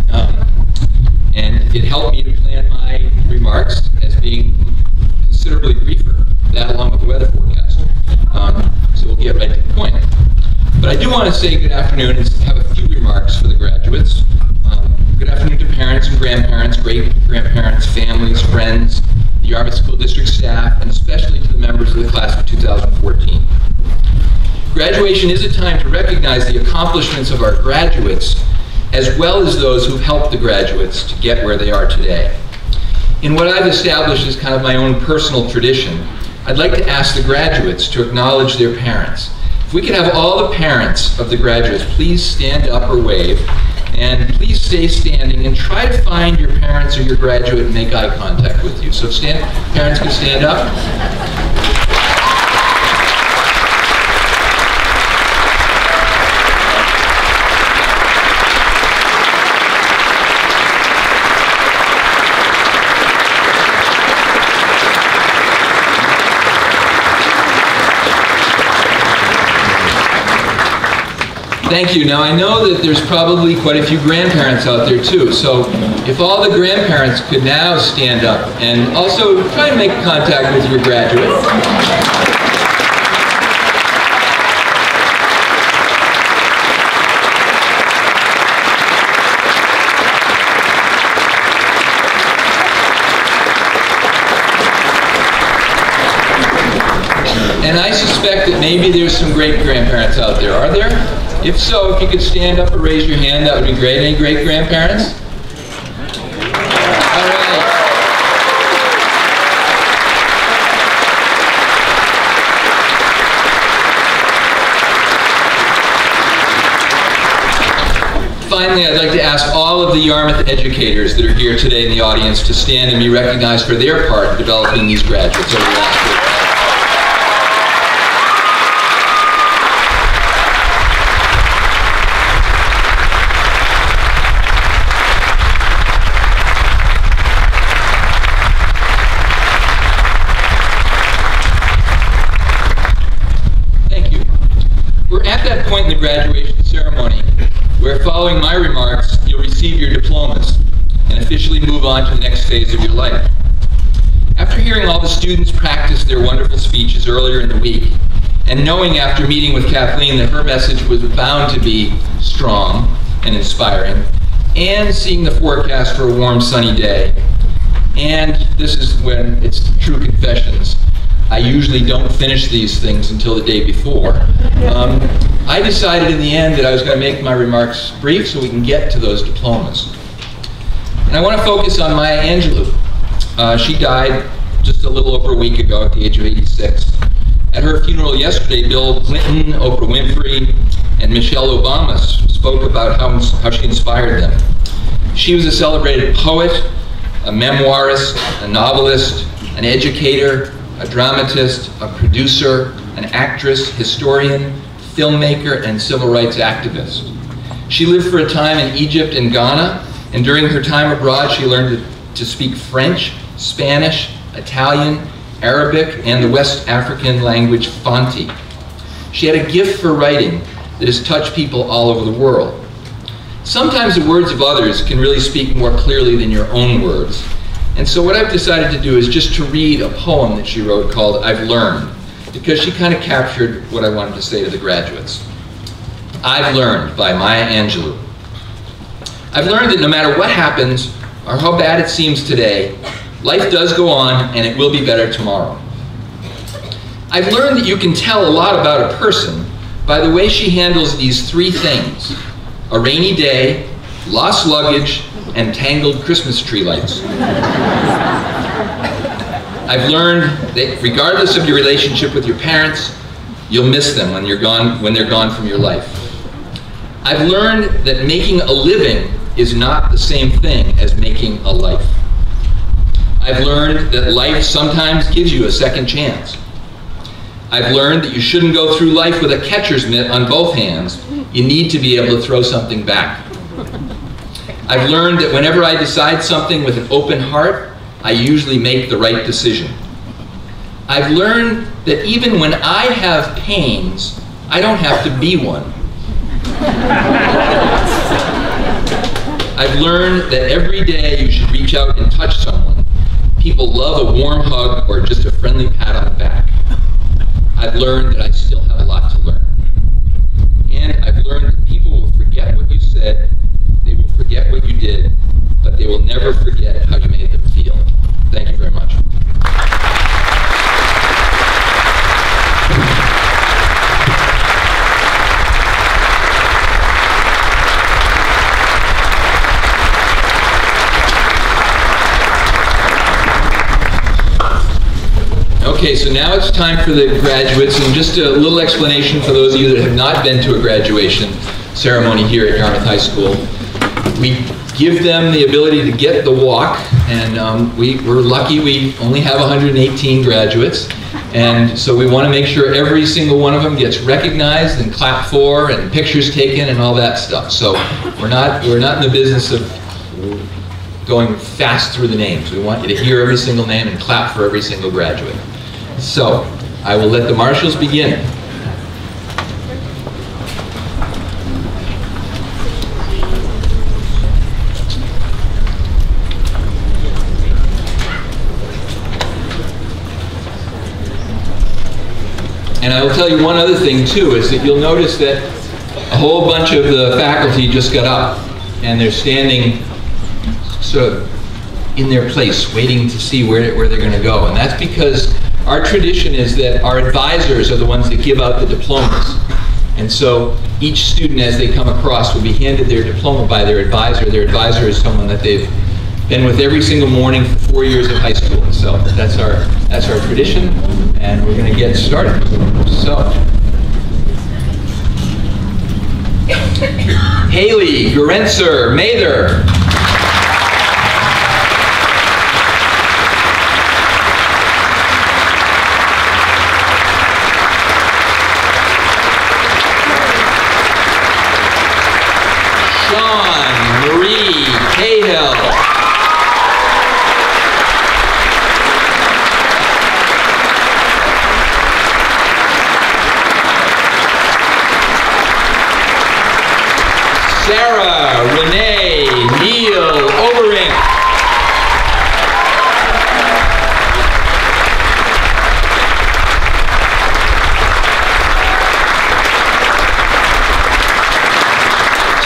And it helped me to plan my remarks as being considerably briefer, that along with the weather forecast. So we'll get right to the point. But I do want to say good afternoon and have a few remarks for the graduates. Good afternoon to parents and grandparents, great-grandparents, families, friends, the Yarmouth School District staff, and especially to the members of the class of 2014. Graduation is a time to recognize the accomplishments of our graduates, as well as those who've helped the graduates to get where they are today. In what I've established as kind of my own personal tradition, I'd like to ask the graduates to acknowledge their parents. If we could have all the parents of the graduates please stand up or wave, and please stay standing and try to find your parents or your graduate and make eye contact with you. So parents can stand up. Thank you. Now I know that there's probably quite a few grandparents out there too, so if all the grandparents could now stand up and also try and make contact with your graduate. And I suspect that maybe there's some great-grandparents out there. Are there? If so, if you could stand up or raise your hand, that would be great. Any great-grandparents? All right. Finally, I'd like to ask all of the Yarmouth educators that are here today in the audience to stand and be recognized for their part in developing these graduates over the last year. In the graduation ceremony, where following my remarks, you'll receive your diplomas and officially move on to the next phase of your life. After hearing all the students practice their wonderful speeches earlier in the week, and knowing after meeting with Kathleen that her message was bound to be strong and inspiring, and seeing the forecast for a warm sunny day, and this is when it's true confessions, I usually don't finish these things until the day before. I decided in the end that I was going to make my remarks brief so we can get to those diplomas. And I want to focus on Maya Angelou. She died just a little over a week ago at the age of 86. At her funeral yesterday, Bill Clinton, Oprah Winfrey, and Michelle Obama spoke about how she inspired them. She was a celebrated poet, a memoirist, a novelist, an educator, a dramatist, a producer, an actress, historian, filmmaker, and civil rights activist. She lived for a time in Egypt and Ghana, and during her time abroad she learned to speak French, Spanish, Italian, Arabic, and the West African language Fanti. She had a gift for writing that has touched people all over the world. Sometimes the words of others can really speak more clearly than your own words. And so what I've decided to do is just to read a poem that she wrote called I've Learned, because she kind of captured what I wanted to say to the graduates. I've Learned by Maya Angelou. I've learned that no matter what happens or how bad it seems today, life does go on and it will be better tomorrow. I've learned that you can tell a lot about a person by the way she handles these three things: a rainy day, lost luggage, and tangled Christmas tree lights. I've learned that regardless of your relationship with your parents, you'll miss them when they're gone from your life. I've learned that making a living is not the same thing as making a life. I've learned that life sometimes gives you a second chance. I've learned that you shouldn't go through life with a catcher's mitt on both hands. You need to be able to throw something back. I've learned that whenever I decide something with an open heart, I usually make the right decision. I've learned that even when I have pains, I don't have to be one. I've learned that every day you should reach out and touch someone. People love a warm hug or just a friendly pat on the back. I've learned that I still have a lot to learn. And I've learned that people will forget what you said, they will forget what you did, but they will never forget how you made them feel. Thank you very much. Okay, so now it's time for the graduates, and just a little explanation for those of you that have not been to a graduation ceremony here at Yarmouth High School. We give them the ability to get the walk, and we're lucky we only have 118 graduates, and so we want to make sure every single one of them gets recognized and clapped for and pictures taken and all that stuff. So we're not in the business of going fast through the names. We want you to hear every single name and clap for every single graduate. So I will let the marshals begin. And I will tell you one other thing too, is that you'll notice that a whole bunch of the faculty just got up and they're standing sort of in their place, waiting to see where they're going to go. And that's because our tradition is that our advisors are the ones that give out the diplomas. And so each student, as they come across, will be handed their diploma by their advisor. Their advisor is someone that they've been with every single morning for 4 years of high school. So that's our tradition, and we're going to get started. So, Haley Gerenzer Mather. Sarah Renee Neal Overink.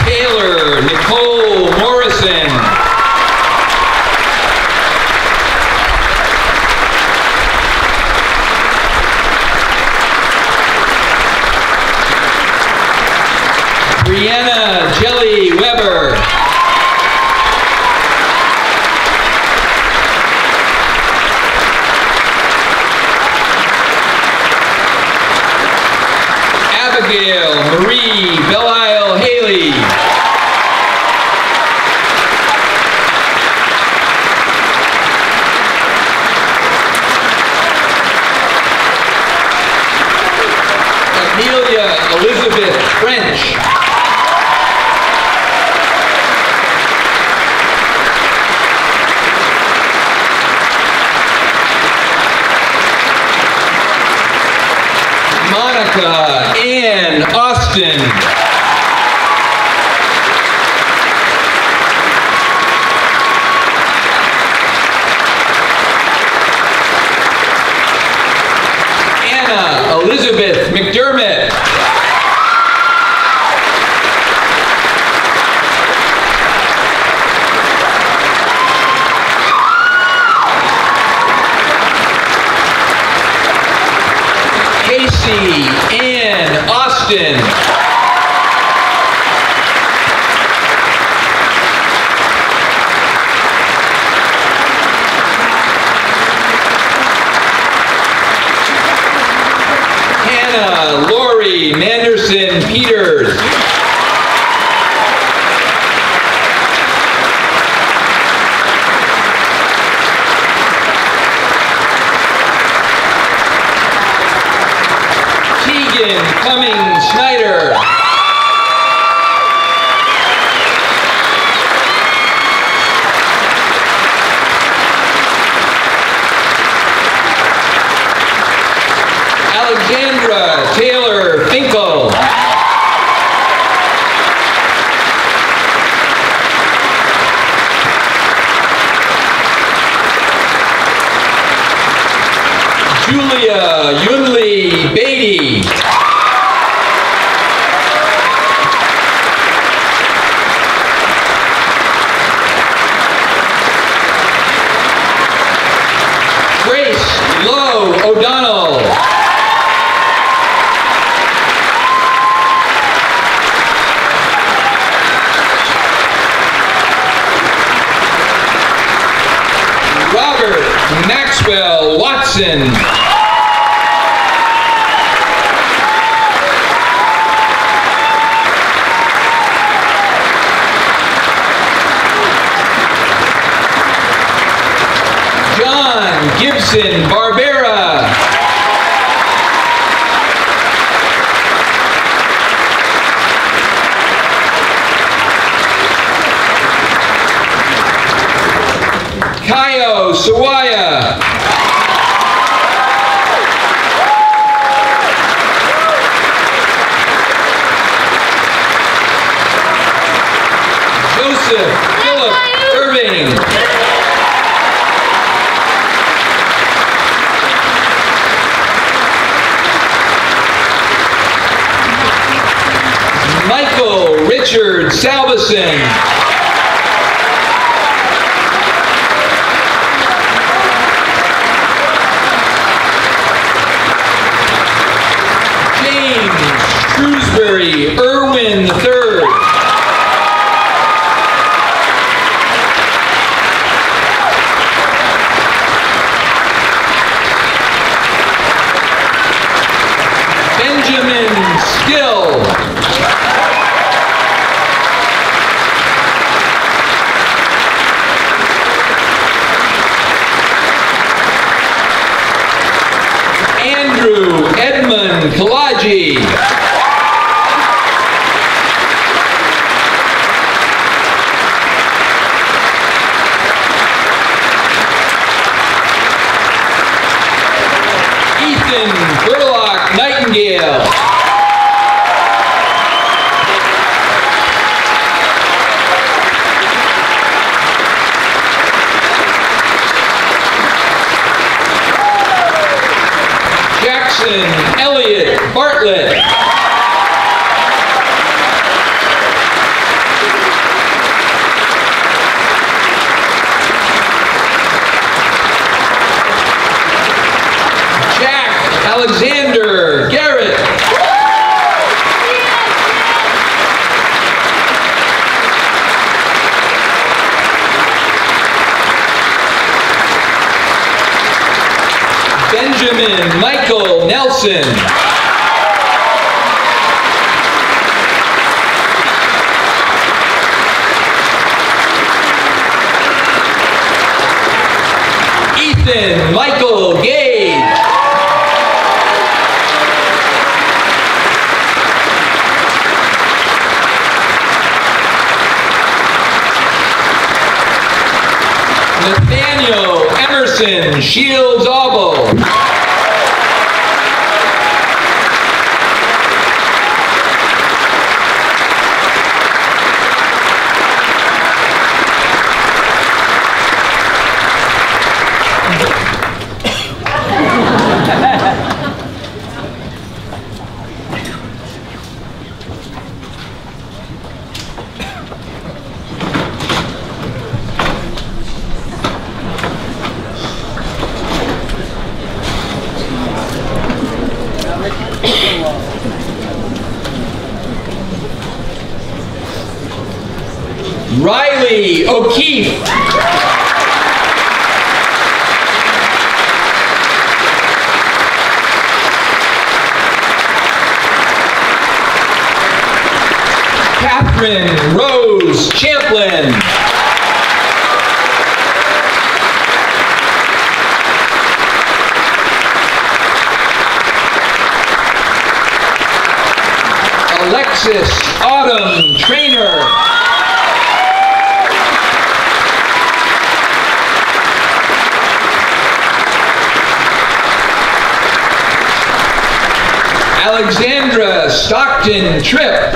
Taylor Nicole Morrison. Brianna Jelly Weber. Abigail Marie Belial Haley. Amelia Elizabeth French. Yarmouthson. Anna Elizabeth McDermott. Casey Ann Austin. Hannah Lori Manderson Peters. Keegan Cummings Schneider. Alexandra Taylor Finkel. Julia Yunli Beatty. Grace Lowe O'Donnell. Robert Maxwell Watson. John Gibson Barbera. Kayo Sawaya. Joseph Philip Irving. Michael Richard Salveson. James Shrewsbury Irwin III. Benjamin Skill. Andrew Edmund Kalaji. Ethan Burlock Nightingale. Jackson Elliott Bartlett. Jack Alexander Garrett. Benjamin Michael Nelson. Ethan Michael Gage. Nathaniel Emerson Shields Auble. Riley O'Keefe. Catherine Rose Champlin. Alexis Autumn Trainer. Alexandra Stockton Tripp.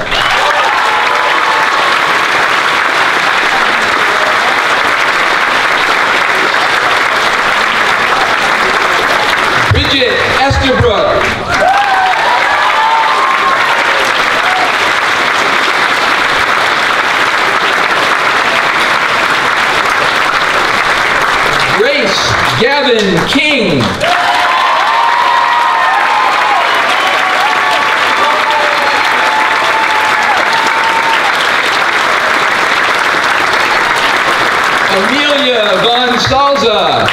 Bridget Esterbrook. Grace Gavin King. Amelia Von Salza.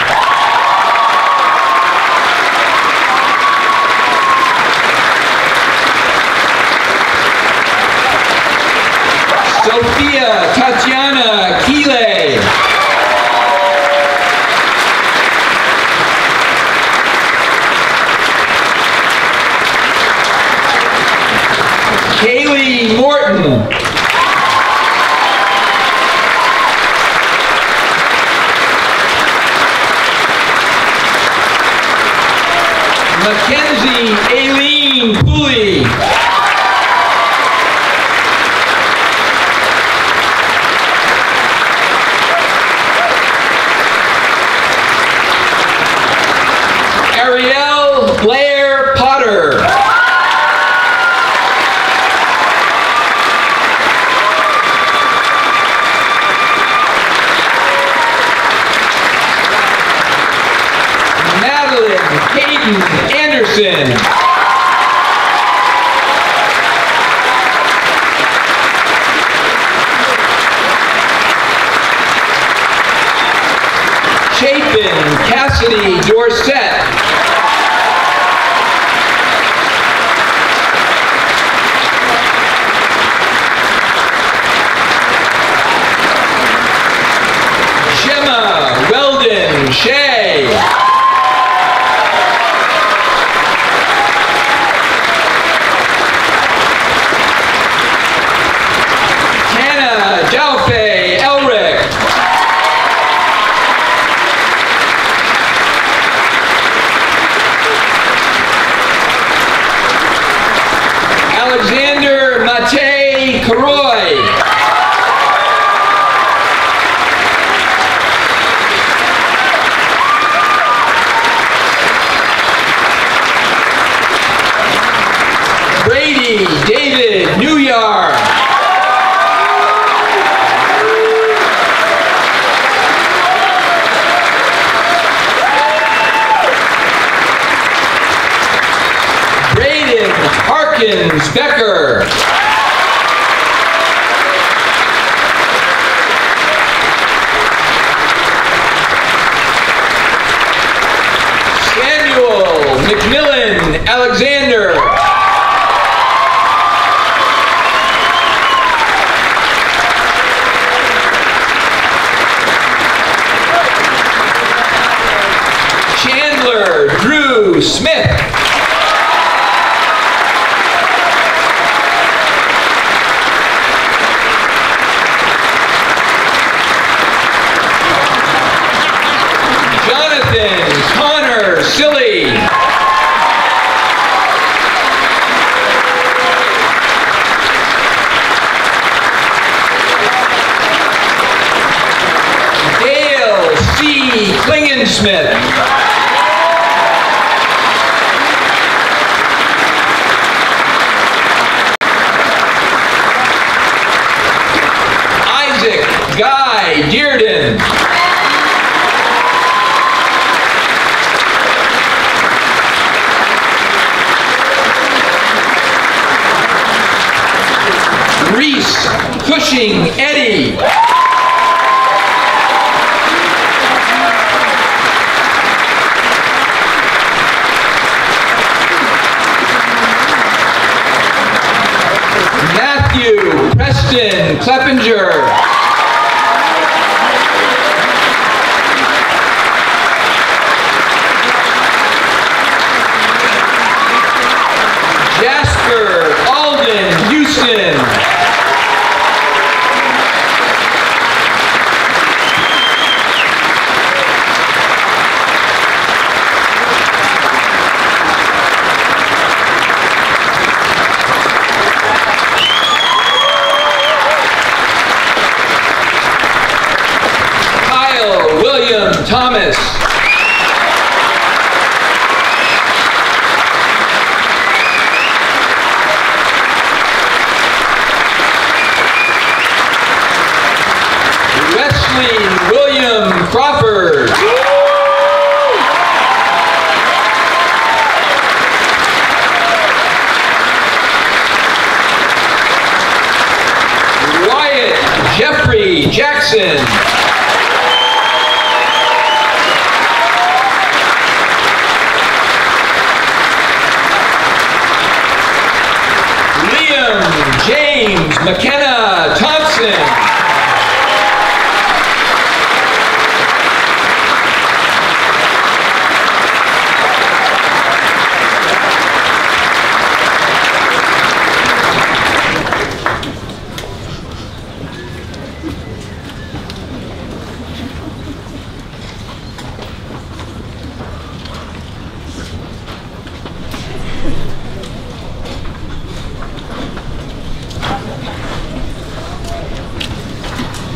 Sophia Tatiana Keeley. Kaylee Morton. Mackenzie Aileen Pooley. Ariel Blair Potter. Madeline Hayden Anderson. Chapin Cassidy Dorset. Gemma Weldon Shea. Hannah Dalfe Elric. Alexander Mate Karoy. Brady David Newyard. Braden Harkins Becker. Samuel McMillan Alexander. Chandler Drew Smith. Jonathan Connor Silly. Dale C. Klingensmith. Guy Dearden. Reese Cushing Eddie. Kleppinger. Jasper Alden Houston. Kyle William Thomas. William Crawford. Wyatt Jeffrey Jackson. Liam James McKenna Thompson.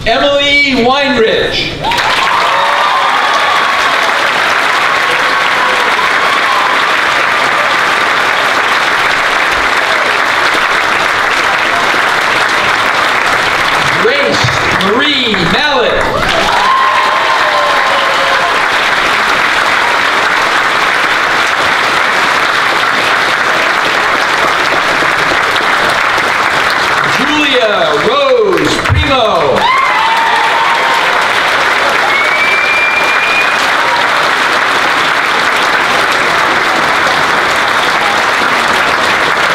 Emily Weinrich. Grace Marie Mallet. Julia Rose Primo.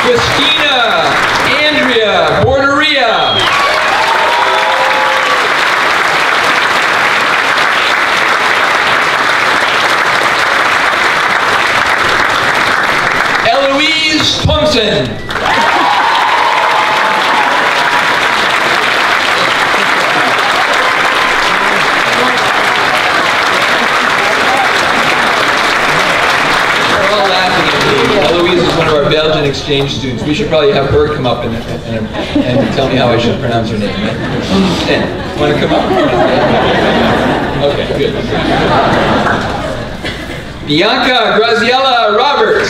Christina Andrea Borderia. Eloise Thompson. Eloise is one of our Belgian exchange students. We should probably have her come up and tell me how I should pronounce her name. Right? Want to come up? Okay, good. Bianca Graziella Roberts.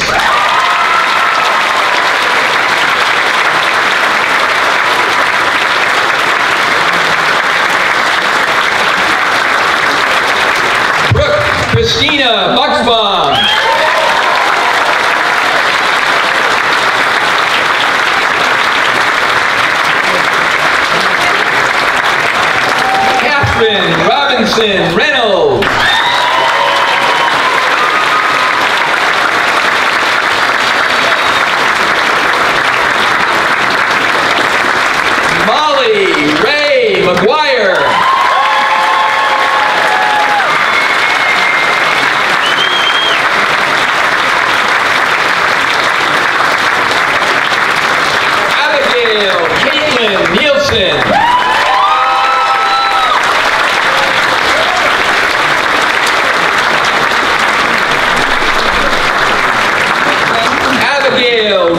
Brooke Christina Buxbaum. Robinson Reynolds. Molly Ray McGuire. Abigail Caitlin Nielsen.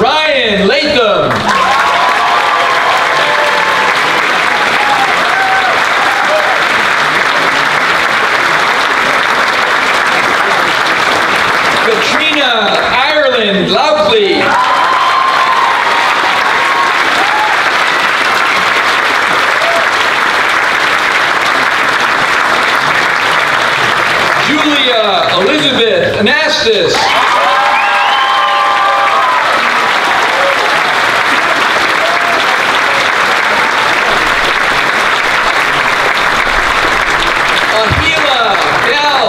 Ryan Latham. Katrina Ireland Loudley. Julia Elizabeth Anastas.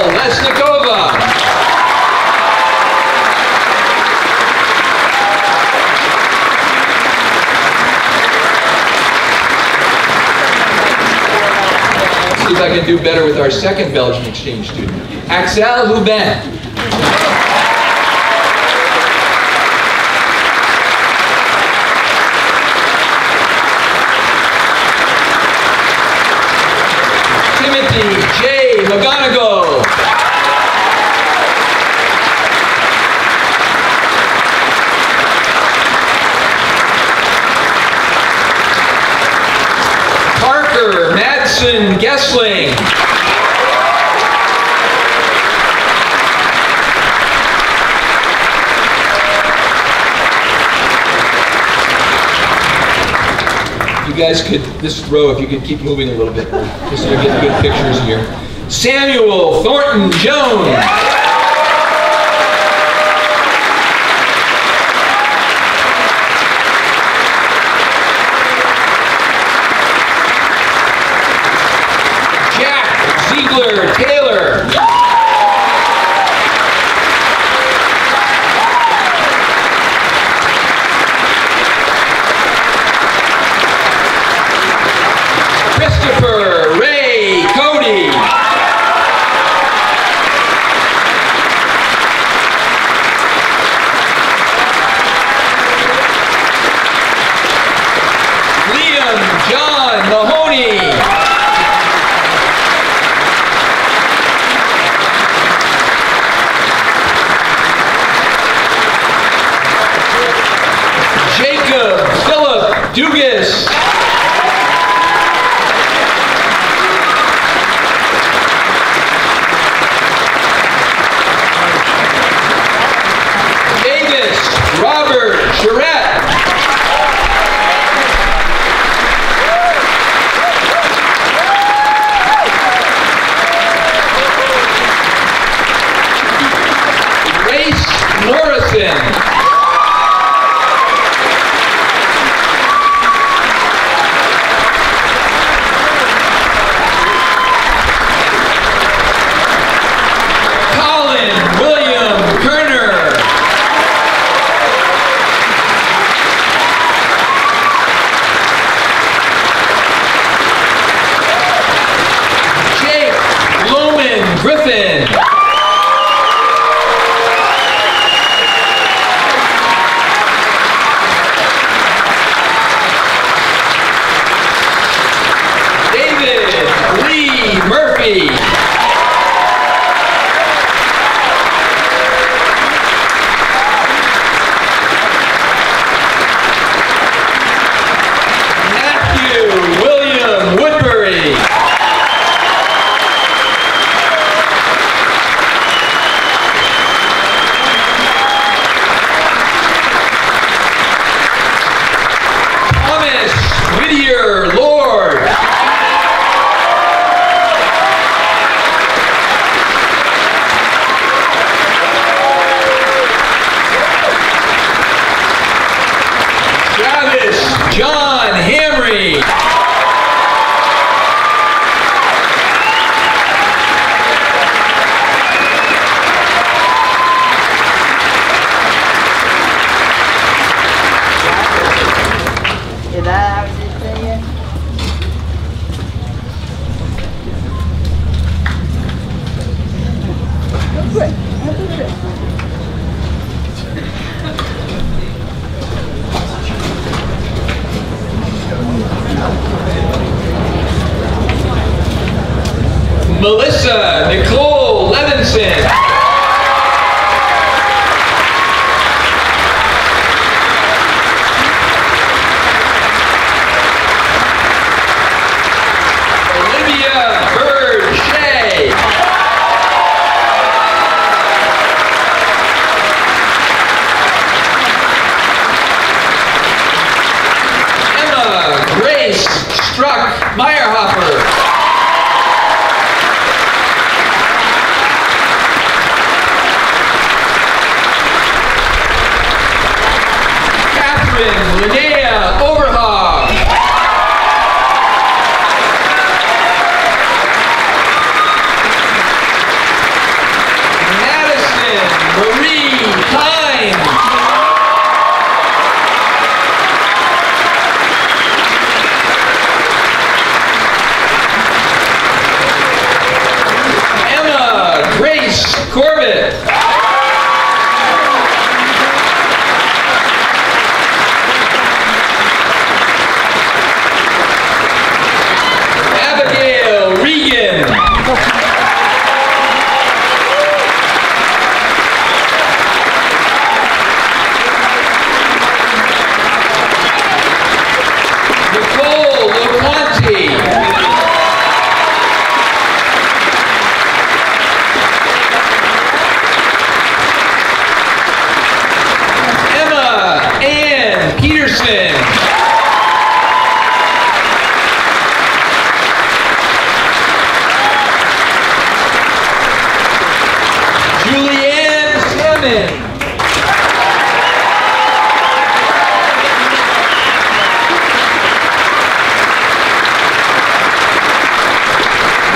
Lesnikova. I can do better with our second Belgian exchange student, Axel Hubin. Timothy J. McGonigal. Parker Madsen Gessling. You guys could, this row, if you could keep moving a little bit, just so we get good pictures here. Samuel Thornton Jones. Jack Ziegler Taylor. Christopher Ray Cody. Liam John Mahoney. Jacob Philip Dugas. Robert Charette. Grace Morrison. Colin William Kerner. Griffin. David Lee Murphy. Matthew William Woodbury. Lord. Travis John Hamry. Melissa Nicole Levinson. Olivia Bird Shea. Emma Grace Struck Meyerhopper. Linnea Overhaug. Madison Marie Hines. Corbett. Abigail Regan. Nicole Loconte. Peterson. Julianne Salmon.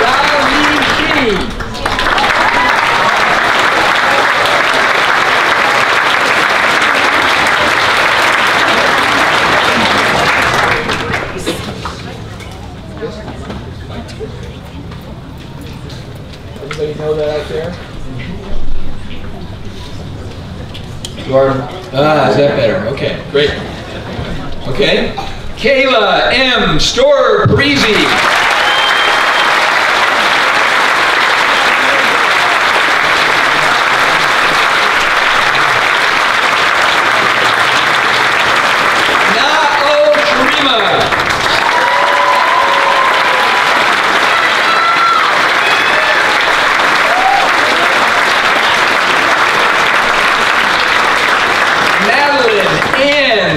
Ravi Shinny. Everybody know that out there? Is that better? Okay, great. Okay. Kayla M. Store Parisi. Na-O Sharima.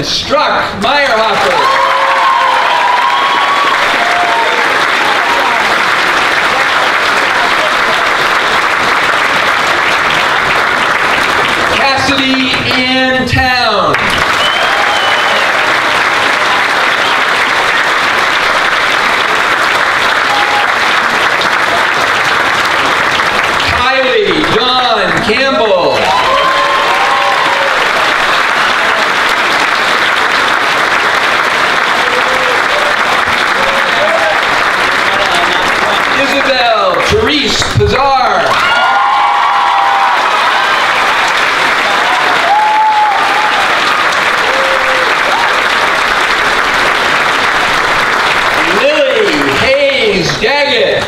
Struck Meyerhofer. Cassidy Ann Town. Kylie Dawn Campbell. Therese Pizarre. Lily Hayes Daggett.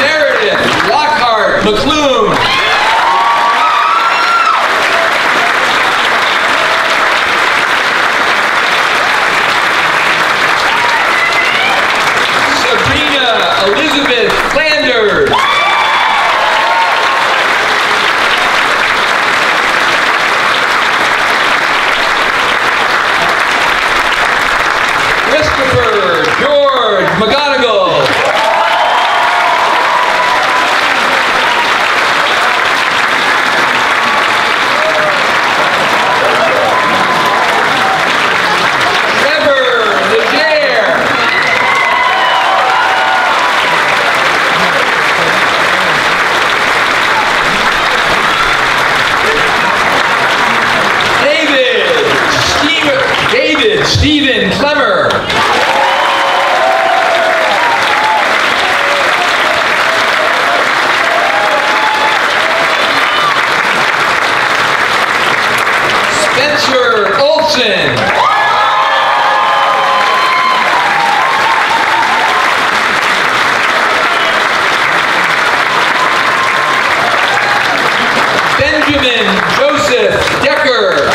Meredith Lockhart McClune. Elizabeth Flanders. Christopher George McGonigal. Trevor Legere. Stephen Clemmer. Spencer Olson. Benjamin Joseph Decker.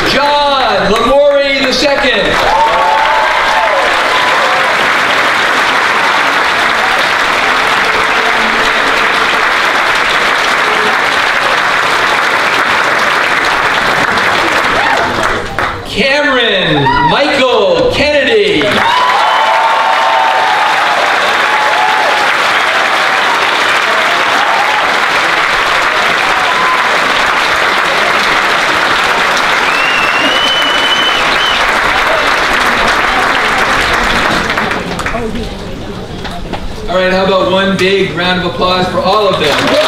John Lamori II. Cameron Michael Kennedy. All right, how about one big round of applause for all of them?